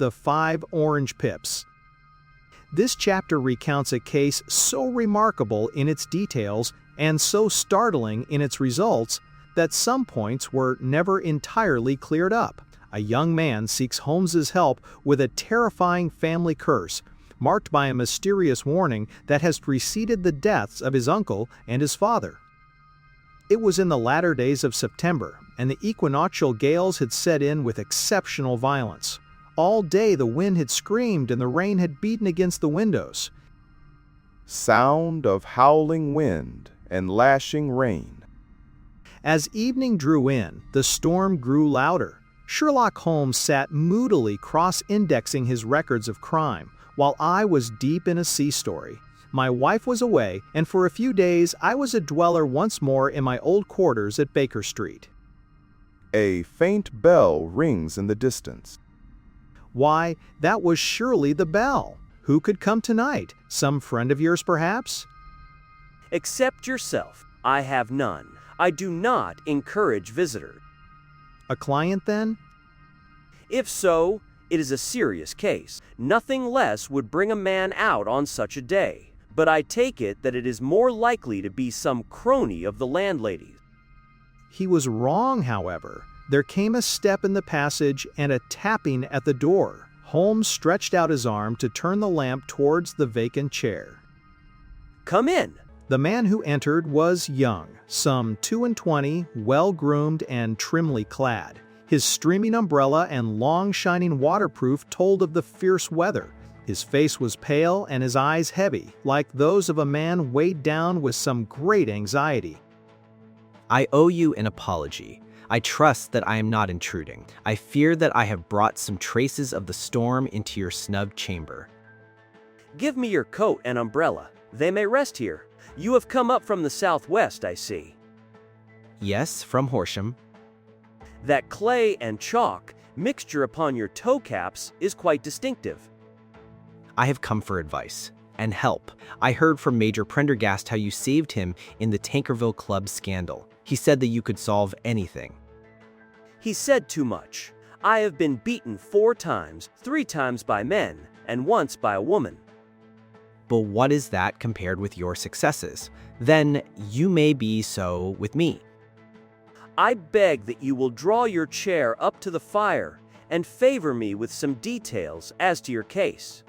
the 5 orange pips. This chapter recounts a case so remarkable in its details and so startling in its results that some points were never entirely cleared up. A young man seeks Holmes's help with a terrifying family curse, marked by a mysterious warning that has preceded the deaths of his uncle and his father. It was in the latter days of September, and the equinoctial gales had set in with exceptional violence. All day the wind had screamed and the rain had beaten against the windows. Sound of howling wind and lashing rain. As evening drew in, the storm grew louder. Sherlock Holmes sat moodily cross-indexing his records of crime, while I was deep in a sea story. My wife was away, and for a few days I was a dweller once more in my old quarters at Baker Street. A faint bell rings in the distance. Why, that was surely the bell. Who could come tonight? Some friend of yours, perhaps? Except yourself. I have none. I do not encourage visitors. A client, then? If so, it is a serious case. Nothing less would bring a man out on such a day. But I take it that it is more likely to be some crony of the landlady's. He was wrong, however. There came a step in the passage and a tapping at the door. Holmes stretched out his arm to turn the lamp towards the vacant chair. Come in. The man who entered was young, some 22, well-groomed and trimly clad. His streaming umbrella and long shining waterproof told of the fierce weather. His face was pale and his eyes heavy, like those of a man weighed down with some great anxiety. I owe you an apology. I trust that I am not intruding. I fear that I have brought some traces of the storm into your snug chamber. Give me your coat and umbrella. They may rest here. You have come up from the southwest, I see. Yes, from Horsham. That clay and chalk mixture upon your toe caps is quite distinctive. I have come for advice and help. I heard from Major Prendergast how you saved him in the Tankerville Club scandal. He said that you could solve anything. He said too much. I have been beaten 4 times, 3 times by men, and once by a woman. But what is that compared with your successes? Then you may be so with me. I beg that you will draw your chair up to the fire and favor me with some details as to your case.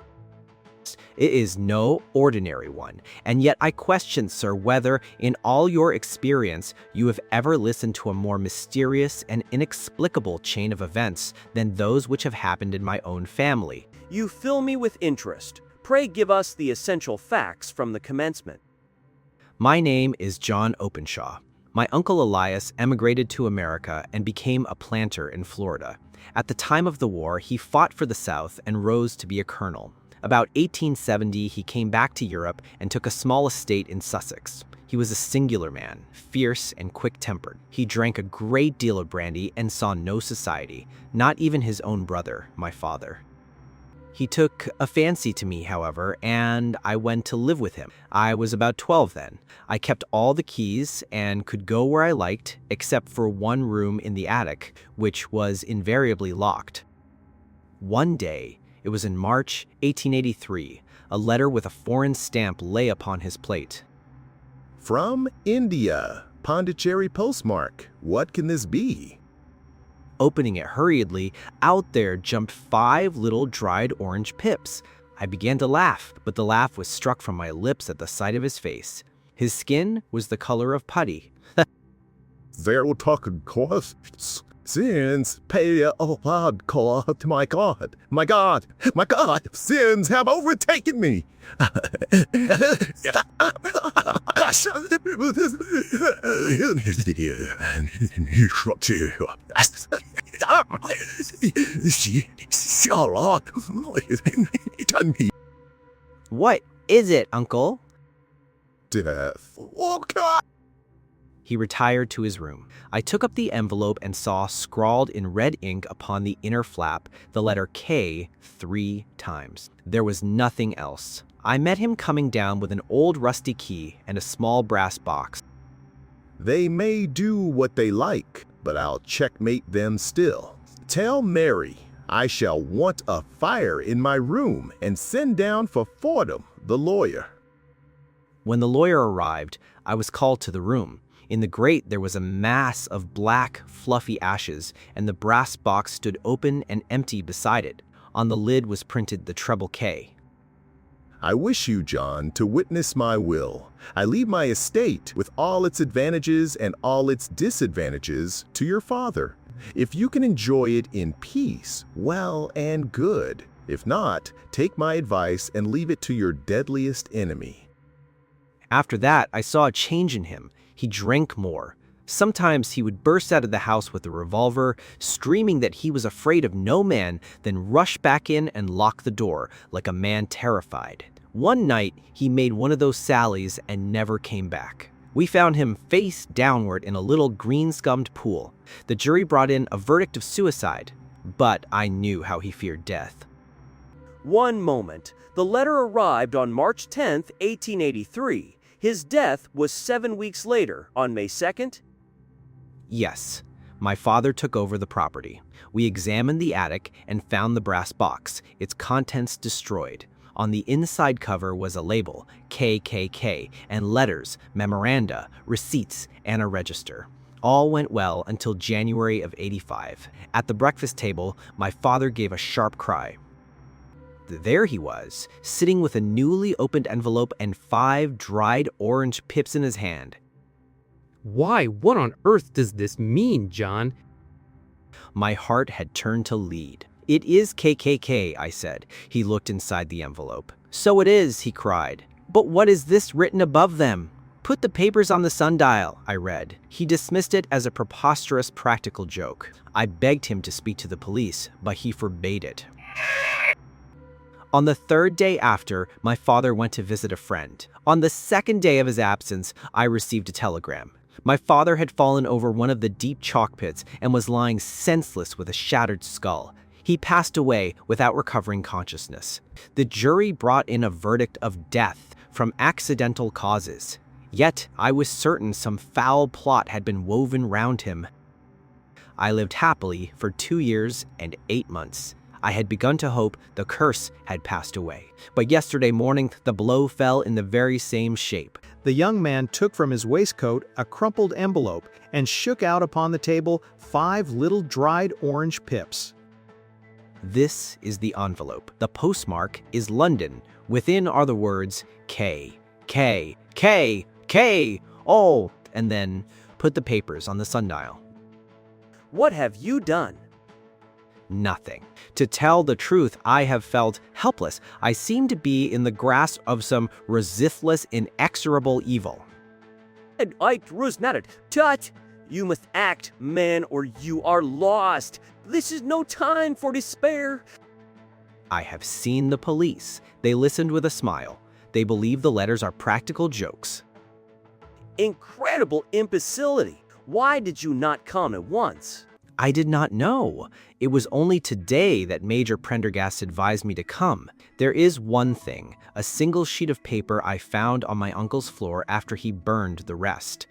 It is no ordinary one, and yet I question, sir, whether, in all your experience, you have ever listened to a more mysterious and inexplicable chain of events than those which have happened in my own family. You fill me with interest. Pray give us the essential facts from the commencement. My name is John Openshaw. My uncle Elias emigrated to America and became a planter in Florida. At the time of the war, he fought for the South and rose to be a colonel. About 1870, he came back to Europe and took a small estate in Sussex. He was a singular man, fierce and quick-tempered. He drank a great deal of brandy and saw no society, not even his own brother, my father. He took a fancy to me, however, and I went to live with him. I was about 12 then. I kept all the keys and could go where I liked, except for one room in the attic, which was invariably locked. One day, it was in March 1883, a letter with a foreign stamp lay upon his plate. From India, Pondicherry postmark. What can this be? Opening it hurriedly, out there jumped 5 little dried orange pips. I began to laugh, but the laugh was struck from my lips at the sight of his face. His skin was the color of putty. They're talking costs. Sins pay a hard cost. My God, my God, my God, sins have overtaken me. What is it, Uncle? Death. Oh, God. He retired to his room. I took up the envelope and saw scrawled in red ink upon the inner flap the letter K 3 times. There was nothing else. I met him coming down with an old rusty key and a small brass box. They may do what they like, but I'll checkmate them still. Tell Mary I shall want a fire in my room and send down for Fordham, the lawyer. When the lawyer arrived, I was called to the room. In the grate there was a mass of black, fluffy ashes, and the brass box stood open and empty beside it. On the lid was printed the treble K. I wish you, John, to witness my will. I leave my estate, with all its advantages and all its disadvantages, to your father. If you can enjoy it in peace, well and good. If not, take my advice and leave it to your deadliest enemy. After that, I saw a change in him. He drank more. Sometimes he would burst out of the house with a revolver, screaming that he was afraid of no man, then rush back in and lock the door, like a man terrified. One night, he made one of those sallies and never came back. We found him face downward in a little green-scummed pool. The jury brought in a verdict of suicide, but I knew how he feared death. One moment. The letter arrived on March 10th, 1883. His death was 7 weeks later, on May 2nd? Yes, my father took over the property. We examined the attic and found the brass box, its contents destroyed. On the inside cover was a label, KKK, and letters, memoranda, receipts, and a register. All went well until January of '85. At the breakfast table, my father gave a sharp cry. There he was, sitting with a newly opened envelope and 5 dried orange pips in his hand. Why, what on earth does this mean, John? My heart had turned to lead. It is KKK, I said. He looked inside the envelope. So it is, he cried. But what is this written above them? Put the papers on the sundial, I read. He dismissed it as a preposterous practical joke. I begged him to speak to the police, but he forbade it. On the 3rd day after, my father went to visit a friend. On the 2nd day of his absence, I received a telegram. My father had fallen over one of the deep chalk pits and was lying senseless with a shattered skull. He passed away without recovering consciousness. The jury brought in a verdict of death from accidental causes. Yet I was certain some foul plot had been woven round him. I lived happily for 2 years and 8 months. I had begun to hope the curse had passed away. But yesterday morning, the blow fell in the very same shape. The young man took from his waistcoat a crumpled envelope and shook out upon the table 5 little dried orange pips. This is the envelope. The postmark is London. Within are the words K, K, K, K, oh, and then put the papers on the sundial. What have you done? Nothing. To tell the truth, I have felt helpless. I seem to be in the grasp of some resistless, inexorable evil. And I was not it. Tut! You must act, man, or you are lost. This is no time for despair. I have seen the police. They listened with a smile. They believe the letters are practical jokes. Incredible imbecility. Why did you not come at once? I did not know. It was only today that Major Prendergast advised me to come. There is one thing, a single sheet of paper I found on my uncle's floor after he burned the rest.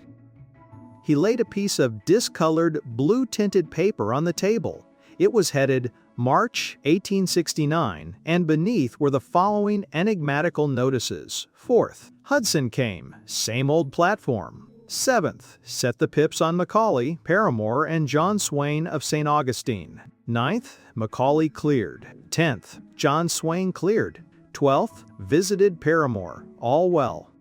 He laid a piece of discolored, blue-tinted paper on the table. It was headed March 1869, and beneath were the following enigmatical notices. 4th, Hudson came, same old platform. 7th, set the pips on Macaulay, Paramore, and John Swain of St. Augustine. 9th, Macaulay cleared. 10th, John Swain cleared. 12th, visited Paramore. All well.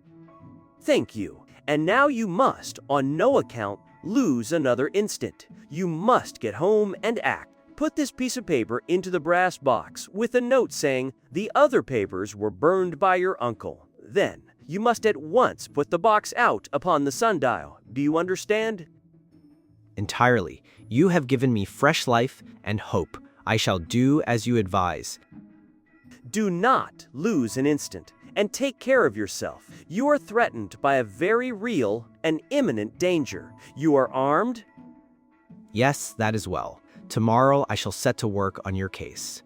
Thank you. And now you must, on no account, lose another instant. You must get home and act. Put this piece of paper into the brass box with a note saying the other papers were burned by your uncle. Then, you must at once put the box out upon the sundial. Do you understand? Entirely. You have given me fresh life and hope. I shall do as you advise. Do not lose an instant, and take care of yourself. You are threatened by a very real and imminent danger. You are armed? Yes, that is well. Tomorrow I shall set to work on your case.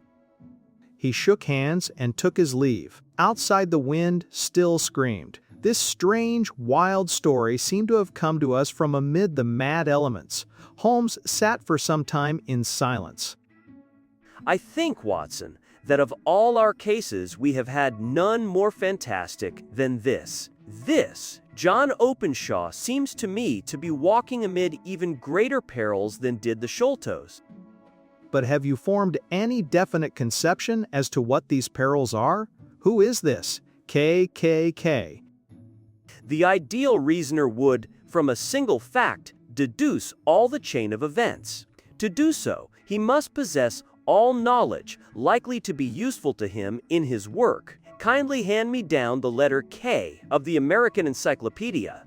He shook hands and took his leave. Outside the wind still screamed. This strange, wild story seemed to have come to us from amid the mad elements. Holmes sat for some time in silence. I think, Watson, that of all our cases we have had none more fantastic than this. This, John Openshaw, seems to me to be walking amid even greater perils than did the Sholtos. But have you formed any definite conception as to what these perils are? Who is this KKK? The ideal reasoner would, from a single fact, deduce all the chain of events. To do so, he must possess all knowledge likely to be useful to him in his work. Kindly hand me down the letter K of the American Encyclopedia.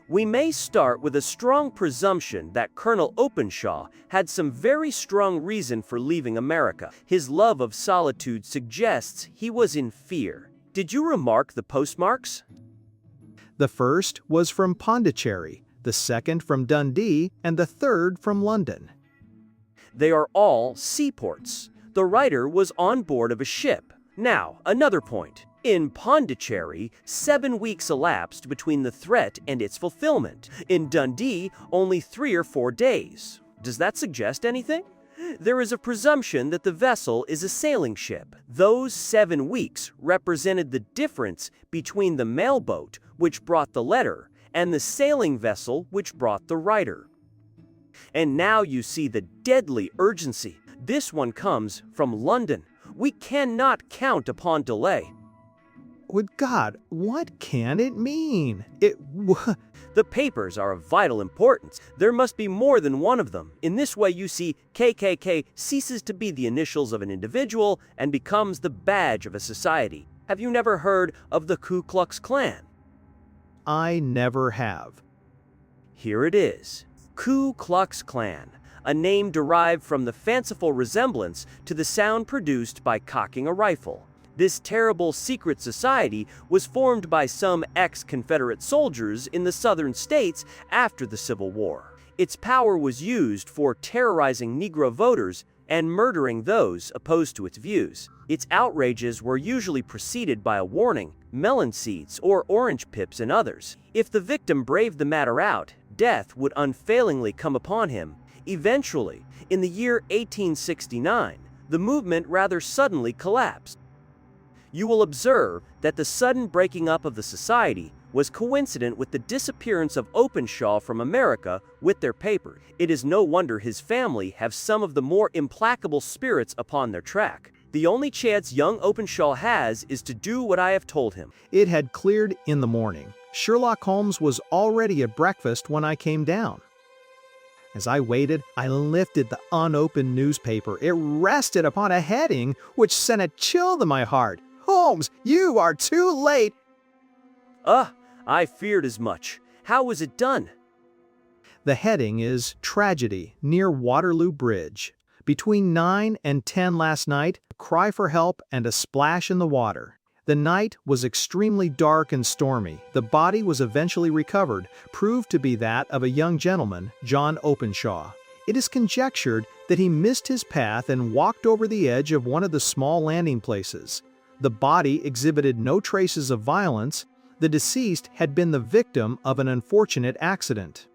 We may start with a strong presumption that Colonel Openshaw had some very strong reason for leaving America. His love of solitude suggests he was in fear. Did you remark the postmarks? The first was from Pondicherry, the second from Dundee, and the third from London. They are all seaports. The writer was on board of a ship. Now, another point. In Pondicherry, 7 weeks elapsed between the threat and its fulfillment. In Dundee, only 3 or 4 days. Does that suggest anything? There is a presumption that the vessel is a sailing ship. Those 7 weeks represented the difference between the mailboat, which brought the letter, and the sailing vessel, which brought the writer. And now you see the deadly urgency. This one comes from London. We cannot count upon delay. Good God, what can it mean? The papers are of vital importance. There must be more than one of them. In this way, you see, KKK ceases to be the initials of an individual and becomes the badge of a society. Have you never heard of the Ku Klux Klan? I never have. Here it is. Ku Klux Klan, a name derived from the fanciful resemblance to the sound produced by cocking a rifle. This terrible secret society was formed by some ex-Confederate soldiers in the southern states after the Civil War. Its power was used for terrorizing Negro voters and murdering those opposed to its views. Its outrages were usually preceded by a warning, melon seeds or orange pips and others. If the victim braved the matter out, death would unfailingly come upon him. Eventually, in the year 1869, the movement rather suddenly collapsed. You will observe that the sudden breaking up of the society was coincident with the disappearance of Openshaw from America with their paper. It is no wonder his family have some of the more implacable spirits upon their track. The only chance young Openshaw has is to do what I have told him. It had cleared in the morning. Sherlock Holmes was already at breakfast when I came down. As I waited, I lifted the unopened newspaper. It rested upon a heading which sent a chill to my heart. Holmes, you are too late! I feared as much. How was it done? The heading is Tragedy near Waterloo Bridge. Between 9 and 10 last night, a cry for help and a splash in the water. The night was extremely dark and stormy. The body was eventually recovered, proved to be that of a young gentleman, John Openshaw. It is conjectured that he missed his path and walked over the edge of one of the small landing places. The body exhibited no traces of violence. The deceased had been the victim of an unfortunate accident.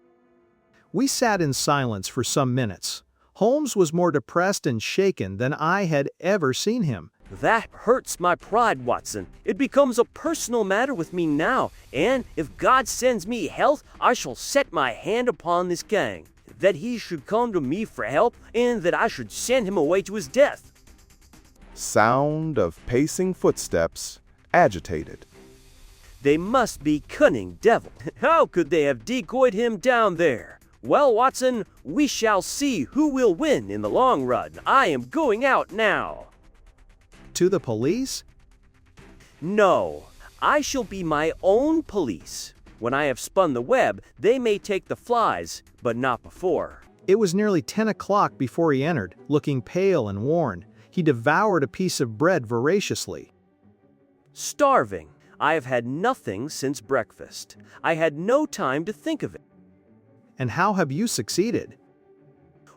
We sat in silence for some minutes. Holmes was more depressed and shaken than I had ever seen him. That hurts my pride, Watson. It becomes a personal matter with me now, and if God sends me health, I shall set my hand upon this gang. That he should come to me for help, and that I should send him away to his death. Sound of pacing footsteps, agitated. They must be cunning devils. How could they have decoyed him down there? Well, Watson, we shall see who will win in the long run. I am going out now. To the police? No, I shall be my own police. When I have spun the web, they may take the flies, but not before. It was nearly 10 o'clock before he entered, looking pale and worn. He devoured a piece of bread voraciously. Starving. I have had nothing since breakfast. I had no time to think of it. And how have you succeeded?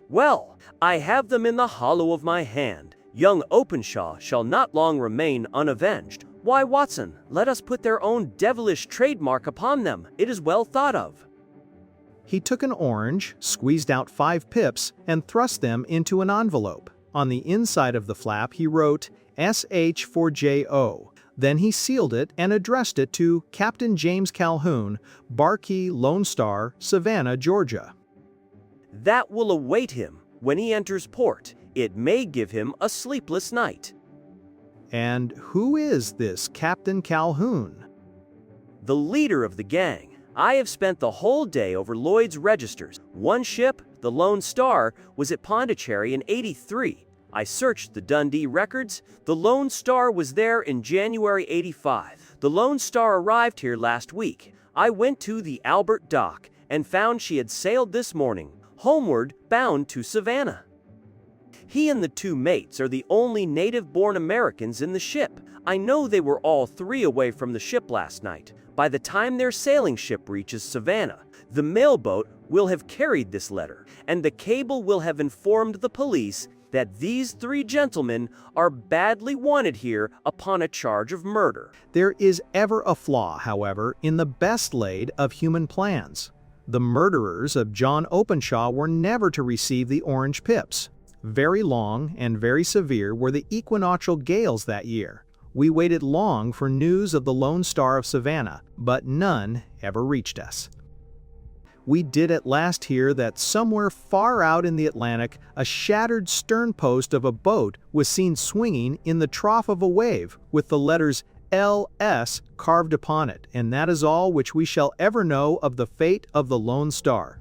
Well, I have them in the hollow of my hand. Young Openshaw shall not long remain unavenged. Why, Watson, let us put their own devilish trademark upon them. It is well thought of. He took an orange, squeezed out 5 pips, and thrust them into an envelope. On the inside of the flap he wrote SH for JO. Then he sealed it and addressed it to Captain James Calhoun, Barkey Lone Star, Savannah, Georgia. That will await him when he enters port. It may give him a sleepless night. And who is this Captain Calhoun? The leader of the gang. I have spent the whole day over Lloyd's registers. One ship, the Lone Star, was at Pondicherry in '83. I searched the Dundee records. The Lone Star was there in January '85. The Lone Star arrived here last week. I went to the Albert Dock and found she had sailed this morning, homeward bound to Savannah. He and the two mates are the only native-born Americans in the ship. I know they were all three away from the ship last night. By the time their sailing ship reaches Savannah, the mailboat will have carried this letter, and the cable will have informed the police that these three gentlemen are badly wanted here upon a charge of murder. There is ever a flaw, however, in the best laid of human plans. The murderers of John Openshaw were never to receive the orange pips. Very long and very severe were the equinoctial gales that year. We waited long for news of the Lone Star of Savannah, but none ever reached us. We did at last hear that somewhere far out in the Atlantic, a shattered stern post of a boat was seen swinging in the trough of a wave with the letters LS carved upon it, and that is all which we shall ever know of the fate of the Lone Star.